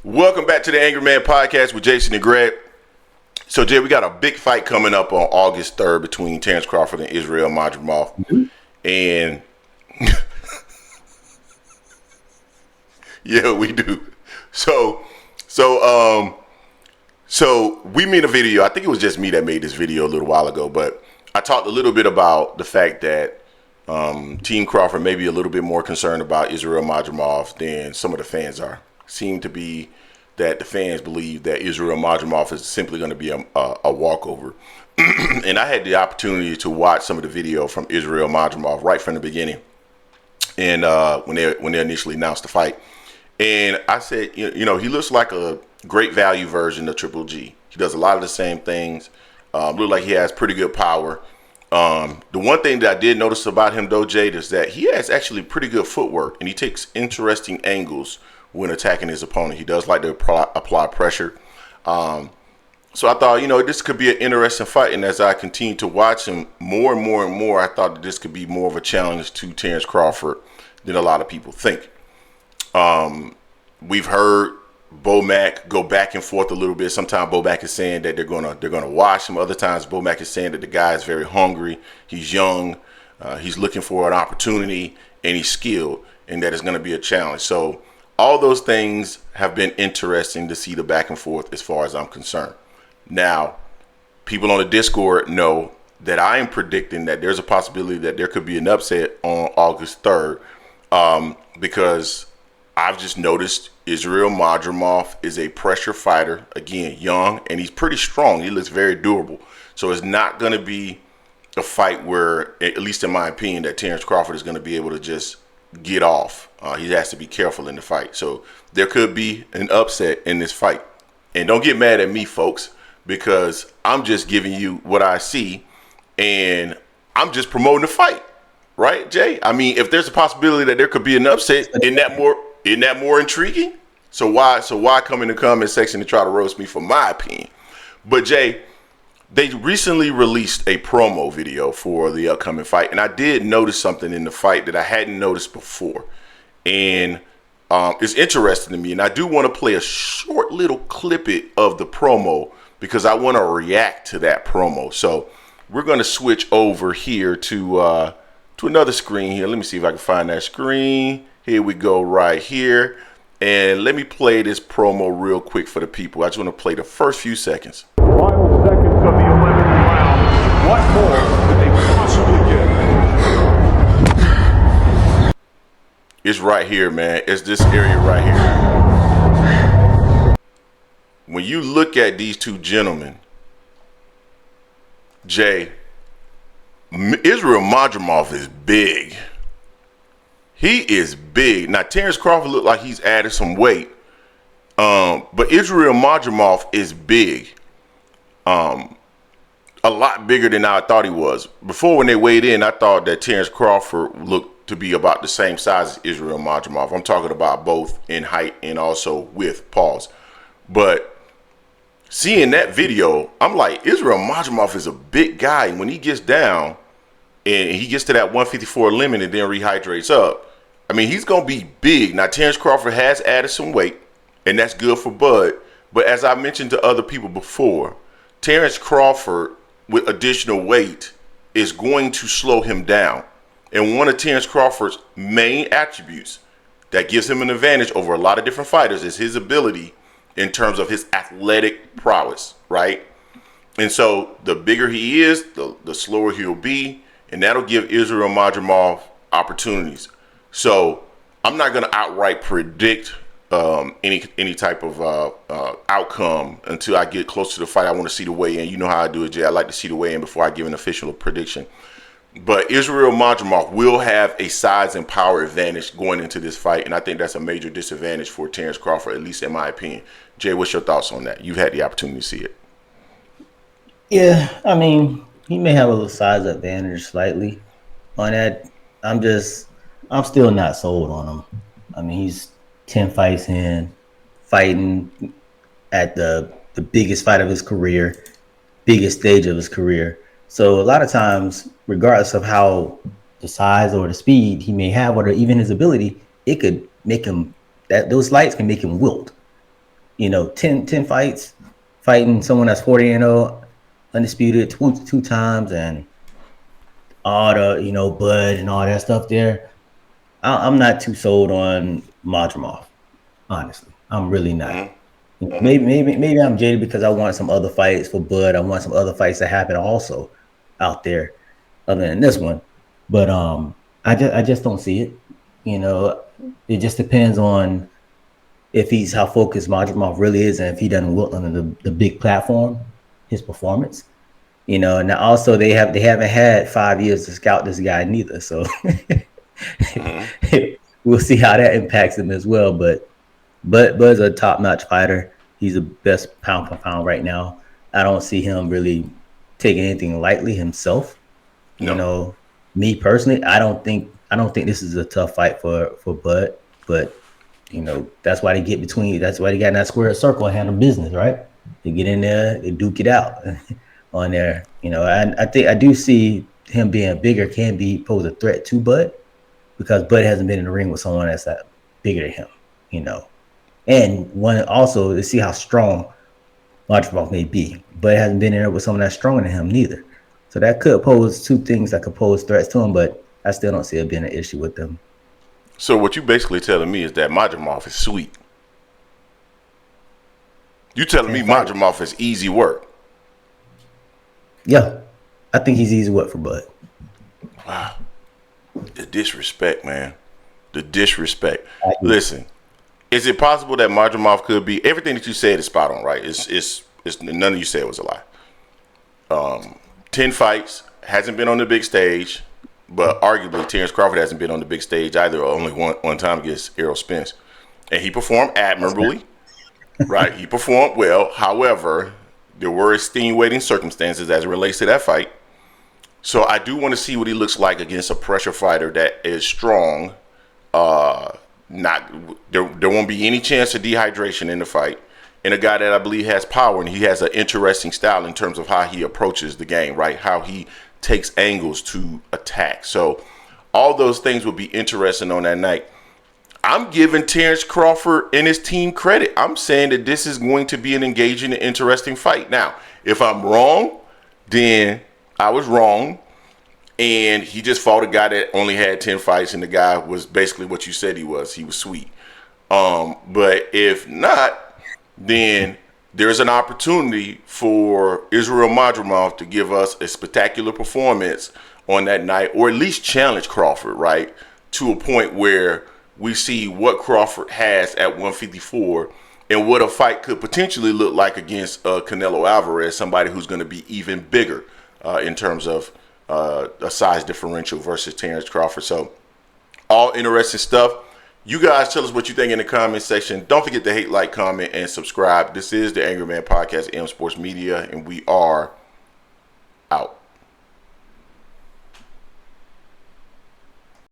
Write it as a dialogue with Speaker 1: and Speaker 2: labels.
Speaker 1: Welcome back to the Angry Man Podcast with Jason and Greg. So, Jay, we got a big fight coming up on August 3rd between Terence Crawford and Israil Madrimov. Mm-hmm. And yeah, we do. So we made a video. I think it was just me that made this video a little while ago, but I talked a little bit about the fact that Team Crawford may be a little bit more concerned about Israil Madrimov than some of the fans are. Seem to be that the fans believe that Israil Madrimov is simply going to be a walkover. And I had the opportunity to watch some of the video from Israil Madrimov right from the beginning, and when they initially announced the fight. And I said, you know, he looks like a great value version of Triple G. He does a lot of the same things. Look like he has pretty good power. The one thing that I did notice about him, though, Jade, is that he has actually pretty good footwork, and he takes interesting angles when attacking his opponent. He does like to apply pressure. So I thought, you know, this could be an interesting fight. And as I continue to watch him more and more and more, I thought that this could be more of a challenge to Terence Crawford than a lot of people think. We've heard Bo Mack go back and forth a little bit. Sometimes Bo Mack is saying that they're gonna wash him. Other times Bo Mack is saying that the guy is very hungry. He's young. He's looking for an opportunity, and he's skilled, and that is going to be a challenge. So all those things have been interesting to see the back and forth as far as I'm concerned. Now, people on the Discord know that I am predicting that there's a possibility that there could be an upset on August 3rd because I've just noticed Israil Madrimov is a pressure fighter, again, young, and he's pretty strong. He looks very durable. So it's not going to be a fight where, at least in my opinion, that Terence Crawford is going to be able to just get off. He has to be careful in the fight. So there could be an upset in this fight. And don't get mad at me, folks, because I'm just giving you what I see, and I'm just promoting the fight. Right, Jay? I mean, if there's a possibility that there could be an upset, isn't that more intriguing? So why come in the comment section and try to roast me for my opinion? But Jay, they recently released a promo video for the upcoming fight, and I did notice something in the fight that I hadn't noticed before, and it's interesting to me. And I do want to play a short little clippet of the promo because I want to react to that promo. So we're going to switch over here to another screen here. Let me see if I can find that screen. Here we go, right here. And let me play this promo real quick for the people. I just want to play the first few seconds.
Speaker 2: Final seconds of the 11th round. What more could they possibly get?
Speaker 1: It's right here, man. It's this area right here. When you look at these two gentlemen, Jay, Israil Madrimov is big. He is big. Now, Terence Crawford looked like he's added some weight. But Israil Madrimov is big. A lot bigger than I thought he was. Before, when they weighed in, I thought that Terence Crawford looked to be about the same size as Israil Madrimov. I'm talking about both in height and also width. Pause. But seeing that video, I'm like, Israil Madrimov is a big guy. And when he gets down and he gets to that 154 limit and then rehydrates up, I mean, he's going to be big. Now, Terence Crawford has added some weight, and that's good for Bud. But as I mentioned to other people before, Terence Crawford with additional weight is going to slow him down. And one of Terence Crawford's main attributes that gives him an advantage over a lot of different fighters is his ability in terms of his athletic prowess, right? And so the bigger he is, the slower he'll be, and that'll give Israil Madrimov opportunities. So I'm not going to outright predict any type of outcome until I get close to the fight. I want to see the weigh-in. You know how I do it, Jay. I like to see the weigh-in before I give an official prediction. But Israil Madrimov will have a size and power advantage going into this fight, and I think that's a major disadvantage for Terence Crawford, at least in my opinion. Jay, what's your thoughts on that? You've had the opportunity to see it.
Speaker 3: Yeah, I mean, he may have a little size advantage slightly on that. I'm still not sold on him. I mean, he's 10 fights in, fighting at the biggest fight of his career, biggest stage of his career. So a lot of times, regardless of how the size or the speed he may have, or even his ability, it could make him, that those lights can make him wilt. 10 fights, fighting someone that's 40-0, undisputed two times, and all the Bud and all that stuff there. I'm not too sold on Madrimov, honestly. I'm really not. Maybe I'm jaded because I want some other fights for Bud. I want some other fights to happen also out there, other than this one. But I just don't see it. It just depends on if he's how focused Madrimov really is, and if he doesn't work on the big platform, his performance. Now also they haven't had 5 years to scout this guy neither, so we'll see how that impacts him as well. But Bud's a top-notch fighter. He's the best pound for pound right now. I don't see him really taking anything lightly himself.
Speaker 1: No.
Speaker 3: Me personally, I don't think this is a tough fight for Bud, but that's why they get between. That's why they got in that square circle and handle business, right? They get in there, they duke it out on there. I think I do see him being bigger can pose a threat to Bud because Bud hasn't been in the ring with someone that's that bigger than him. And one also to see how strong Madrimov may be, but hasn't been in there with someone that's stronger than him neither. So that could pose two things that could pose threats to him, but I still don't see it being an issue with them.
Speaker 1: So what you basically telling me is that Madrimov is sweet. You telling me Madrimov is easy work?
Speaker 3: Yeah, I think he's easy work for Bud.
Speaker 1: Wow, the disrespect, man. The disrespect. Listen, is it possible that Madrimov could be everything that you said is spot on, right? It's none of you said was a lie. 10 fights, hasn't been on the big stage. But arguably, Terence Crawford hasn't been on the big stage either, only one time against Errol Spence. And he performed admirably, right? He performed well. However, there were extenuating circumstances as it relates to that fight. So I do want to see what he looks like against a pressure fighter that is strong. There won't be any chance of dehydration in the fight. And a guy that I believe has power, and he has an interesting style in terms of how he approaches the game, right? How he takes angles to attack. So all those things will be interesting on that night. I'm giving Terence Crawford and his team credit. I'm saying that this is going to be an engaging and interesting fight. Now, if I'm wrong, then I was wrong. And he just fought a guy that only had 10 fights, and the guy was basically what you said he was. He was sweet. But if not, then there's an opportunity for Israil Madrimov to give us a spectacular performance on that night, or at least challenge Crawford, right, to a point where we see what Crawford has at 154 and what a fight could potentially look like against Canelo Alvarez, somebody who's going to be even bigger in terms of a size differential versus Terence Crawford. So all interesting stuff. You guys tell us what you think in the comment section. Don't forget to hate, like, comment, and subscribe. This is the Angry Man Podcast, M Sports Media, and we are out.